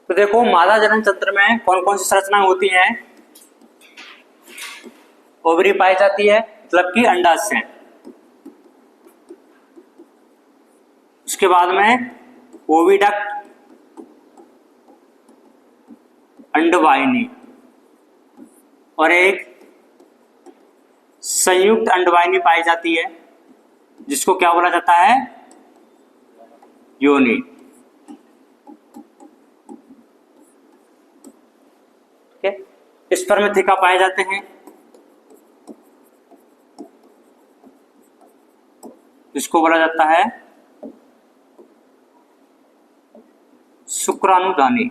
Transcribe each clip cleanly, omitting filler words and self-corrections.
तो देखो मादा जनन तंत्र में कौन कौन सी संरचनाएं होती हैं। ओवरी पाई जाती है, मतलब कि अंडाशय। उसके बाद में ओविडक्ट, अंडवाहिनी, और एक संयुक्त अंडवाहिनी पाई जाती है जिसको क्या बोला जाता है, योनि। ठीक है। स्पर्मेथिका पाए जाते हैं जिसको बोला जाता है शुक्राणुधानी।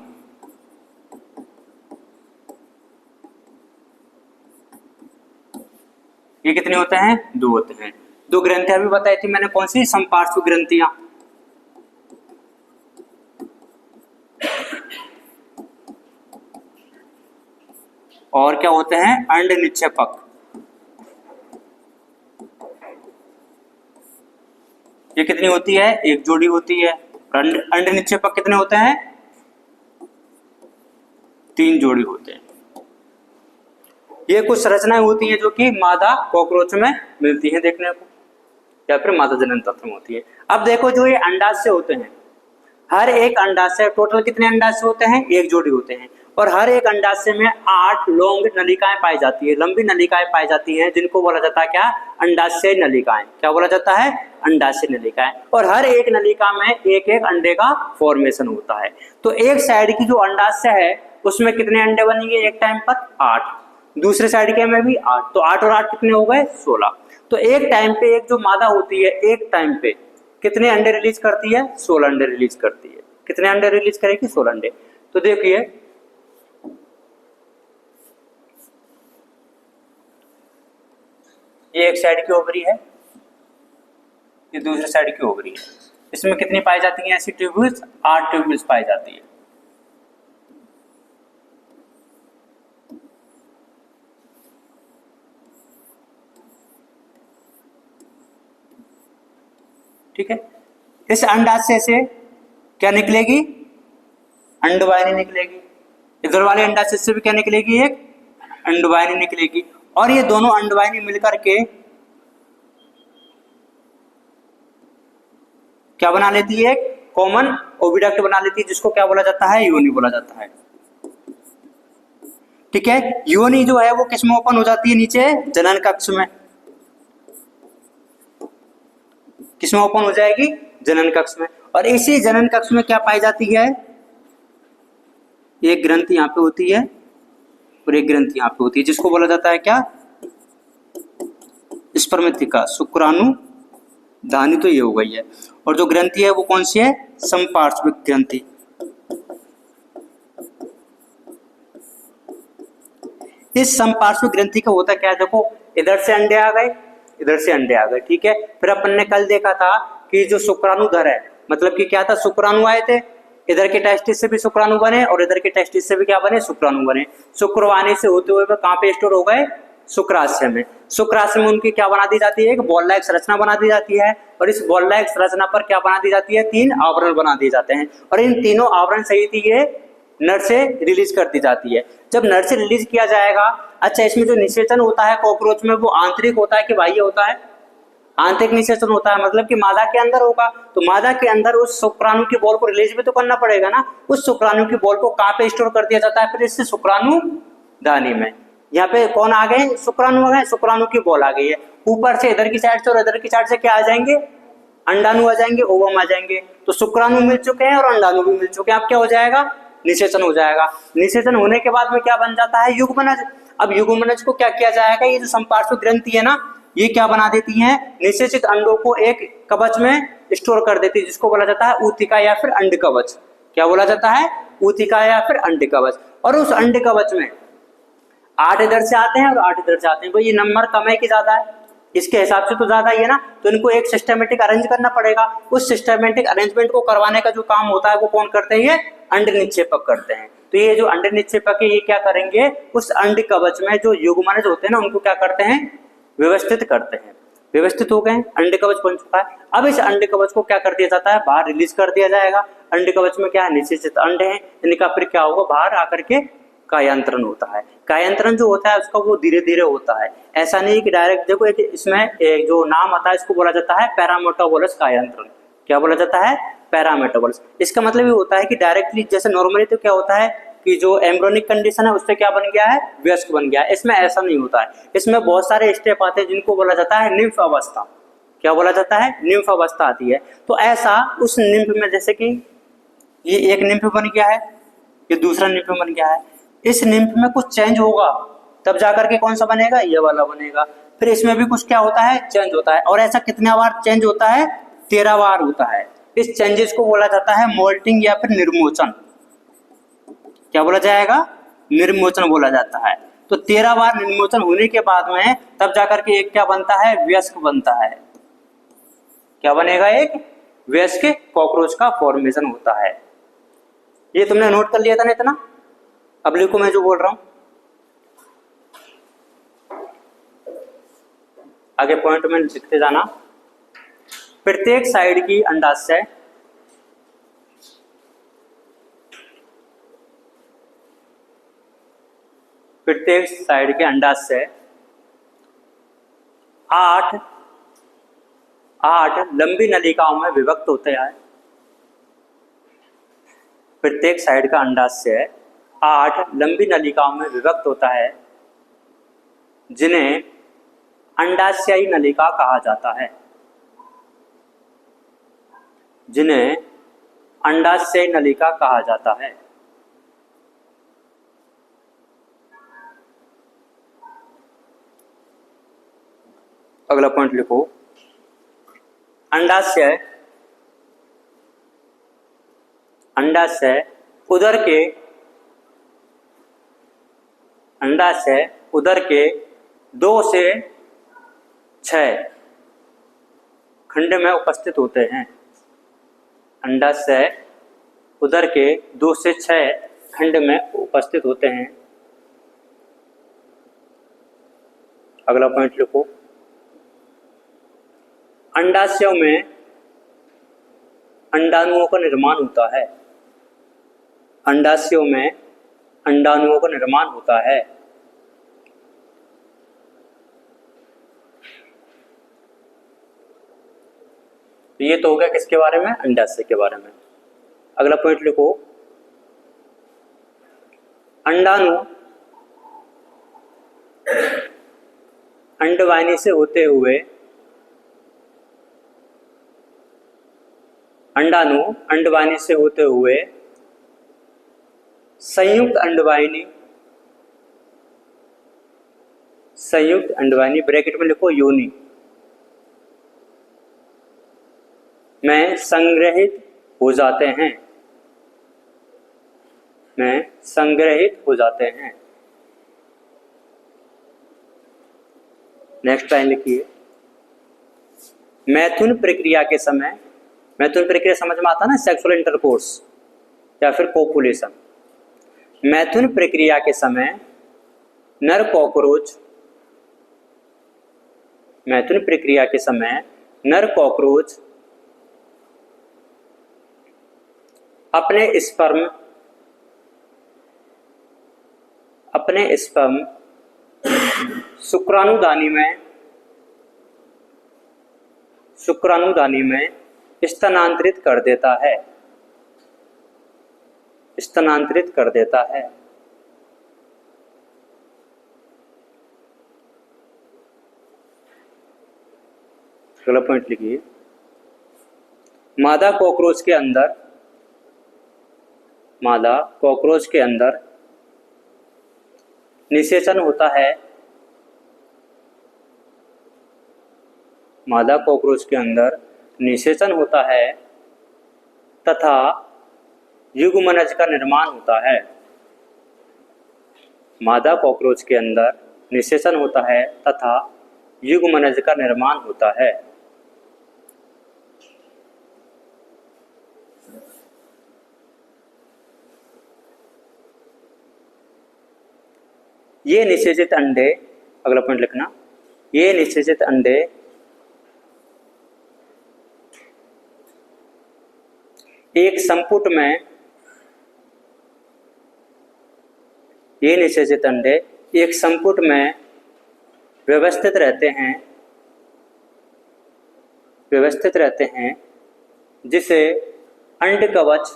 ये कितने होते हैं, 2 होते हैं। 2 ग्रंथियां भी बताई थी मैंने, कौन सी, संपार्श्व ग्रंथियां। और क्या होते हैं, अंड निक्षेपक। ये कितनी होती है, 1 जोड़ी होती है। अंड निक्षेपक कितने होते हैं, 3 जोड़ी होते हैं। ये कुछ संरचनाएं होती हैं जो कि मादा कॉकरोच में मिलती हैं देखने को, या फिर मादा जनन तंत्र में होती है। अब देखो जो ये अंडाशय होते हैं, हर एक अंडाशय, टोटल कितने अंडाशय होते हैं, 1 जोड़ी होते हैं। और हर एक अंडाशय में 8 लॉन्ग नलिकाएं पाई जाती है, लंबी नलिकाएं पाई जाती हैं, जिनको बोला जाता है क्या, अंडाशय नलिकाएं। क्या बोला जाता है, अंडाशय नलिकाएं। और हर एक नलिका में एक एक अंडे का फॉर्मेशन होता है। तो एक साइड की जो अंडाशय है उसमें कितने अंडे बनेंगे एक टाइम पर, 8। दूसरे साइड के में भी 8, तो 8 और 8 कितने हो गए, 16। तो एक टाइम पे एक जो मादा होती है एक टाइम पे कितने अंडे रिलीज करती है, 16 अंडे रिलीज करती है। कितने अंडे रिलीज करेगी, 16 अंडे। तो देखिए ये एक साइड की ओवरी है, ये दूसरे साइड की ओवरी है। इसमें कितनी पाई जाती है ऐसी ट्यूब्यूल्स, 8 ट्यूब्यूल्स पाई जाती है। ठीक है। इस अंडाशय से क्या निकलेगी, अंडवाहिनी निकलेगी। इधर वाले अंडाशय से भी क्या निकलेगी, एक अंडवाहिनी निकलेगी। और ये दोनों अंडवाहिनी मिलकर के क्या बना लेती है, कॉमन ओविडक्ट बना लेती है, जिसको क्या बोला जाता है, योनि बोला जाता है। ठीक है। योनि जो है वो किस में ओपन हो जाती है, नीचे जनन कक्ष में। किसमें ओपन हो जाएगी, जनन कक्ष में। और इसी जनन कक्ष में क्या पाई जाती है, एक ग्रंथि यहां पे होती है और एक ग्रंथि यहां पे होती है, जिसको बोला जाता है क्या, स्पर्मेथिका, शुक्राणुधानी। तो ये हो गई है। और जो ग्रंथि है वो कौन सी है, संपार्श्विक ग्रंथि। इस संपार्श्विक ग्रंथि का होता क्या है, देखो इधर से अंडे आ गए, इधर से अंडे आ गए। ठीक है। फिर अपन ने कल देखा था कि जो शुक्राणुधर है, मतलब कि क्या था, शुक्राणु आए थे, इधर के टेस्टिस से भी शुक्राणु बने और इधर के टेस्टिस से भी क्या बने, शुक्राणु बने। शुक्रवाणी से होते हुए वे कहां पे स्टोर हो गए, शुक्राशय में। शुक्राशय में उनकी क्या बना दी जाती है, एक बॉल लाइक संरचना बना दी जाती है। और इस बॉल लाइक संरचना पर क्या बना दी जाती है, 3 आवरण बना दिए जाते हैं। और इन तीनों आवरण सहित ये नर से रिलीज कर दी जाती है। जब नर से रिलीज किया जाएगा, अच्छा इसमें जो निषेचन होता है कॉकरोच में, वो आंतरिक होता है कि बाह्य होता है, आंतरिक निषेचन होता है, मतलब कि मादा के अंदर होगा। तो मादा के अंदर उस शुक्राणु की बॉल को रिलीज भी तो करना पड़ेगा ना। उस शुक्राणु की बॉल को कहां पे स्टोर कर दिया जाता है, फिर इससे शुक्राणुधानी में। यहाँ पे कौन आ गए, शुक्राणु आ गए, शुक्राणु की बॉल आ गई है। ऊपर से इधर की साइड से और इधर की साइड से क्या आ जाएंगे, अंडाणु आ जाएंगे, ओवम आ जाएंगे। तो शुक्राणु मिल चुके हैं और अंडाणु भी मिल चुके हैं। अब क्या हो जाएगा, निषेचन हो जाएगा। निषेचन होने के बाद में क्या बन जाता है, युग्मनज। अब युग्मनज को क्या किया जाएगा, ये जो संपार्श्विक ग्रंथि है ना, ये क्या बना देती है, निषेचित अंडों को एक कवच में स्टोर कर देती है, जिसको बोला जाता है ऊतिका या फिर अंड कवच। क्या बोला जाता है, ऊतिका या फिर अंड कवच। और उस अंड कवच में 8 इधर से आते हैं और 8 इधर से आते हैं। भाई ये नंबर कम है कि ज्यादा है, इसके हिसाब से तो ज्यादा ही है ना। तो इनको एक सिस्टमेटिक अरेंज करना पड़ेगा। उस सिस्टमेटिक अरेंजमेंट को करवाने का जो काम होता है वो कौन करते हैं, अंड निक्षेपक करते हैं। तो ये जो अंड निक्षेपक है ये क्या करेंगे, उस अंड कवच में जो युग्मनज होते हैं ना, उनको क्या करते हैं, व्यवस्थित करते हैं। व्यवस्थित हो गए, अंडे कवच बन चुका है। अब इस अंडे कवच को क्या कर दिया जाता है, बाहर रिलीज कर दिया जाएगा। अंडे कवच में क्या है, निषेचित अंडे हैं, इनका फिर क्या होगा, बाहर आकर के कायांतरण होता है। कायांतरण जो होता है उसका वो धीरे धीरे होता है, ऐसा नहीं कि डायरेक्ट। देखो एक इसमें एक जो नाम आता है इसको बोला जाता है पैरामेटाबोलस कायांतरण। क्या बोला जाता है, पैरामेटाबोलस। इसका मतलब ये होता है कि डायरेक्टली जैसे नॉर्मली तो क्या होता है कि जो एम्ब्रियोनिक कंडीशन है उससे क्या बन गया है, वयस्क बन गया है। इसमें ऐसा नहीं होता है, इसमें बहुत सारे स्टेप आते हैं जिनको बोला जाता है निम्फ अवस्था। क्या बोला जाता है, निम्फ अवस्था आती है। तो ऐसा उस निम्फ में, जैसे कि ये एक निम्फ बन गया है, ये दूसरा निम्फ बन गया है, इस निम्फ में कुछ चेंज होगा तब जाकर के कौन सा बनेगा, ये वाला बनेगा। फिर इसमें भी कुछ क्या होता है, चेंज होता है। और ऐसा कितने बार चेंज होता है, 13 बार होता है। इस चेंजेस को बोला जाता है मोल्टिंग या फिर निर्मोचन। क्या बोला जाएगा, निर्मोचन बोला जाता है। तो 13 बार निर्मोचन होने के बाद में तब जाकर के एक क्या बनता है, वयस्क बनता है। क्या बनेगा, एक वयस्क कॉकरोच का फॉर्मेशन होता है। ये तुमने नोट कर लिया था ना इतना, अब लिखो मैं जो बोल रहा हूं, आगे पॉइंट में लिखते जाना। प्रत्येक साइड की अंडाशय प्रत्येक साइड के अंडाशय 8 लंबी नलिकाओं में विभक्त होते हैं। प्रत्येक साइड का अंडाशय 8 लंबी नलिकाओं में विभक्त होता है, जिन्हें अंडाशयी नलिका कहा जाता है। जिन्हें अंडाशयी नलिका कहा जाता है। अगला पॉइंट लिखो, अंडाशय उदर के 2 से 6 खंड में उपस्थित होते हैं। अंडाशय उदर के 2 से 6 खंड में उपस्थित होते हैं। अगला पॉइंट लिखो, अंडाशयों में अंडाणुओं का निर्माण होता है। अंडाशयों में अंडाणुओं का निर्माण होता है। ये तो हो गया किसके बारे में, अंडाशय के बारे में। अगला पॉइंट लिखो, अंडाणु अंडवाहिनी से होते हुए संयुक्त अंडवाहिनी ब्रैकेट में लिखो योनि में संग्रहित हो जाते हैं। नेक्स्ट लाइन लिखिए, मैथुन प्रक्रिया समझ में आता ना, सेक्सुअल इंटरकोर्स या फिर कोपुलेशन। मैथुन प्रक्रिया के समय नर कॉकरोच अपने स्पर्म शुक्राणुदानी में स्थानांतरित कर देता है। अगला पॉइंट लिखिए, मादा कॉकरोच के अंदर निषेचन होता है। मादा कॉकरोच के अंदर निषेचन होता है तथा युग्मनज का निर्माण होता है। मादा कॉकरोच के अंदर निषेचन होता है तथा युग्मनज का निर्माण होता है। ये निषेचित अंडे, अगला पॉइंट लिखना, ये निषेचित अंडे संपुट में ये निषेचित अंडे एक संपुट में व्यवस्थित रहते हैं जिसे अंड कवच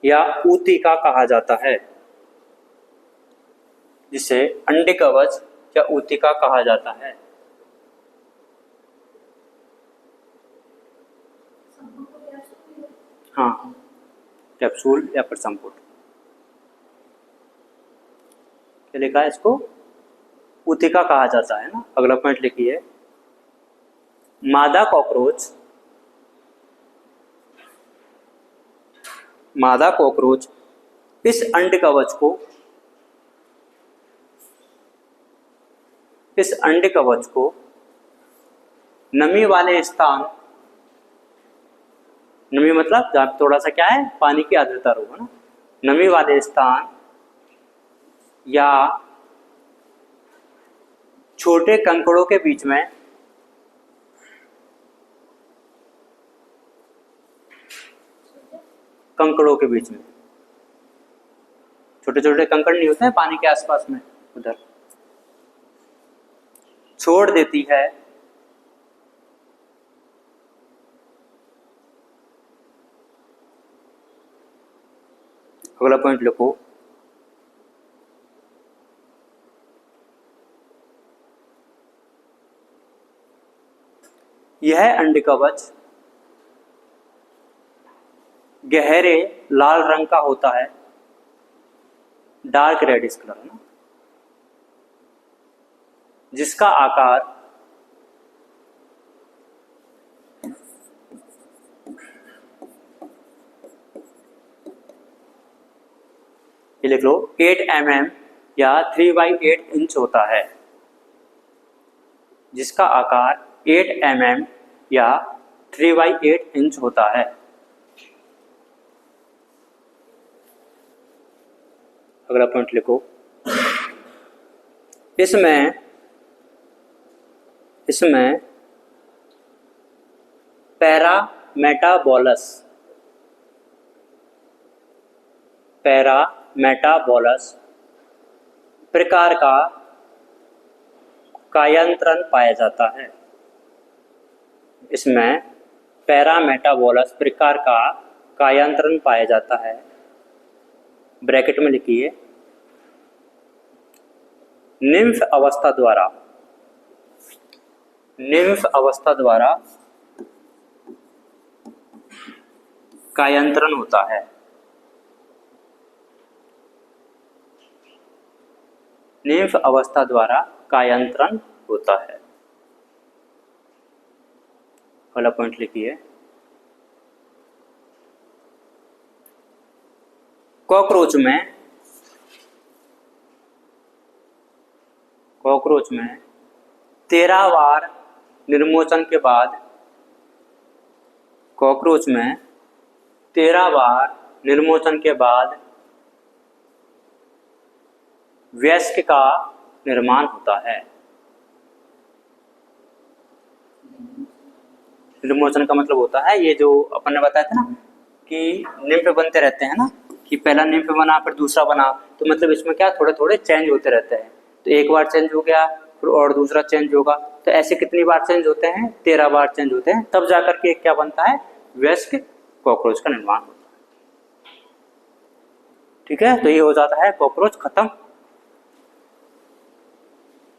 या ऊतिका कहा जाता है, जिसे अंड कवच या ऊतिका कहा जाता है। हाँ, कैप्सूल या फिर संपुट। क्या लिखा है? इसको ऊतिका कहा जाता है ना। अगला पॉइंट लिखिए, मादा कॉकरोच इस अंड कवच को नमी वाले स्थान, नमी मतलब जहाँ थोड़ा सा क्या है, पानी की आर्द्रता होगा ना, नमी वाले स्थान या छोटे कंकड़ों के बीच में छोटे छोटे कंकड़ नहीं होते हैं पानी के आसपास में, उधर छोड़ देती है अगला पॉइंट लिखो, यह अंड कवच गहरे लाल रंग का होता है, डार्क रेडिश कलर है ना, जिसका आकार ये लिख लो 8 mm या 3/8 इंच होता है, जिसका आकार 8 mm या 3/8 इंच होता है। अगला पॉइंट लिखो, इसमें पैरामेटाबोलस प्रकार का कायांतरण पाया जाता है। इसमें पैरामेटाबोलस प्रकार का कायांतरण पाया जाता है। ब्रैकेट में लिखिए, निम्फ अवस्था द्वारा कायांतरण होता है। निम्फ अवस्था द्वारा कायांतरण होता है। अगला पॉइंट लिखिए, कॉकरोच में 13 बार निर्मोचन के बाद वयस्क का निर्माण होता है। निर्मोचन का मतलब होता है ये जो अपन ने बताया था ना कि निम्फ बनते रहते हैं ना, कि पहला निम्फ बना फिर दूसरा बना, तो मतलब इसमें क्या थोड़े थोड़े चेंज होते रहते हैं। तो एक बार चेंज हो गया फिर और दूसरा चेंज होगा, तो ऐसे कितनी बार चेंज होते हैं? 13 बार चेंज होते हैं, तब जाकर के क्या बनता है? वयस्क कॉकरोच का निर्माण होता है। ठीक है, तो ये हो जाता है कॉकरोच खत्म।